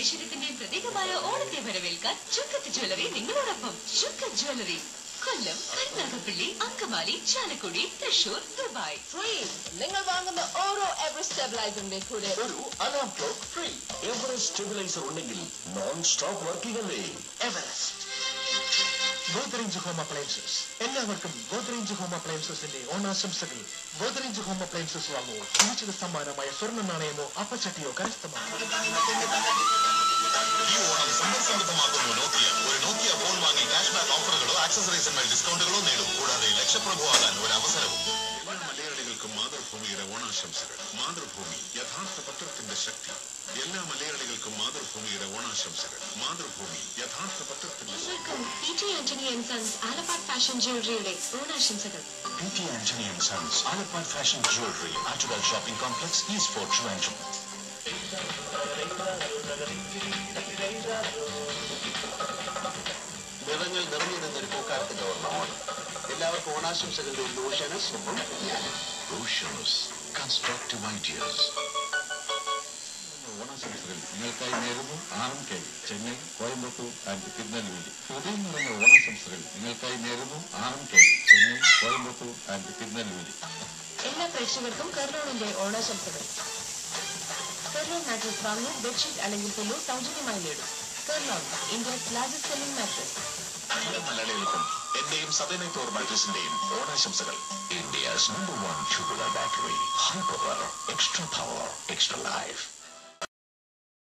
ഐശ്വര്യത്തിന്റെയും പ്രതീകമായ ഓണത്തെ വരവേൽക്കാൻ ചുങ്കത്ത് ജ്വല്ലറി നിങ്ങളോടൊപ്പം. Chungath jewellery Kollam, Karunagappally, Angamaly, Chalakudy, Thrissur, Dubai. Free നിങ്ങൾ വാങ്ങുന്ന ഓരോ എവറസ്റ്റ് സ്റ്റെബിലൈസറിന്റെ കൂടെ ഒരു alarm clock free. Everest stabiliser ഉണ്ടെങ്കിൽ നോൺ സ്റ്റോപ്പ് വർക്കിംഗ് അല്ലേ. എവറസ്റ്റ്. Godrej home appliances. എല്ലാവർക്കും ഗോദ്രേജ് ഹോം അപ്ലയൻസസിന്റെ ഓണാശംസകൾ. ഗോദ്രേജ് ഹോം അപ്ലയൻസസ് വാങ്ങൂ. നിശ്ചിത സമ്മാനമായ സ്വർണ്ണ നാണയമോ അപ്പച്ചട്ടിയോ കരസ്ഥമാക്കും. ഈ ഓണം സമ്പർസമൃദ്ധമാക്കുന്നു നോക്കിയ. ഒരു നോക്കിയ ഫോൺ വാങ്ങി ക്യാഷ് ബാക്ക് ഓഫറുകളോ ആക്സസറീസിന്മേൽ ഡിസ്കൗണ്ടുകളോ നേടും. കൂടാതെ ലക്ഷപ്രഭുവാകാൻ ഒരു അവസരവും. എല്ലാ മലയാളികൾക്കും മാതൃഭൂമിയുടെ ഓണാശംസകൾ. മാതൃഭൂമി യഥാർത്ഥ പത്രത്തിന്റെ ശക്തി. എല്ലാ മലയാളികൾക്കും മാതൃഭൂമിയുടെ ഓണാശംസകൾ. മാതൃഭൂമി യഥാർത്ഥ പത്രത്തിന്റെ ശക്തി. PT Antony & Sons Alappat fashion ജ്വല്ലറിയുടെ ഓണാശംസകൾ. PT Antony & Sons Alappat fashion ജ്വല്ലറി, Attukal shopping complex, east fort, Trivandrum. നിറങ്ങൾ നിറഞ്ഞിരുന്നൊരു പൂക്കാലത്തിന്റെ ഓണം. എല്ലാവർക്കും ഓണാശംസകളുടെ ലൂഷനസ് ഒപ്പം റോഷൻസ് കൺസ്ട്രക്റ്റീവ് ഐഡിയാസ്. ഓണാശംസകൾ നിങ്ങൾക്കായി നേരുന്നു RMK, ചെന്നൈ, കോയമ്പത്തൂർ ആൻഡ് തിരുനെൽവേലി. ഹൃദയം നിറഞ്ഞ ഓണാശംസകൾ നിങ്ങൾക്കായി നേരുന്നു RMK, ചെന്നൈ, കോയമ്പത്തൂർ ആൻഡ് തിരുനെൽവേലി. എല്ലാ പ്രേക്ഷകർക്കും കർണോണിന്റെ ഓണാശംസകൾ. കർണോൺ മാട്രസ് വാങ്ങൂ. ബെഡ്ഷീറ്റ് അല്ലെങ്കിൽ പില്ലോ സൗജന്യമായി നേടും. കർണോൺ, ഇന്ത്യസ് ലാർജസ്റ്റ് സെല്ലിംഗ് മാട്രസ്. എല്ലാ മലയാളികൾക്കും എന്റെയും സദനൈ ഫ്ലോർ മാട്രസിന്റെയും ഓണാശംസകൾ. India's #1 tubular battery. High power, extra power, extra life.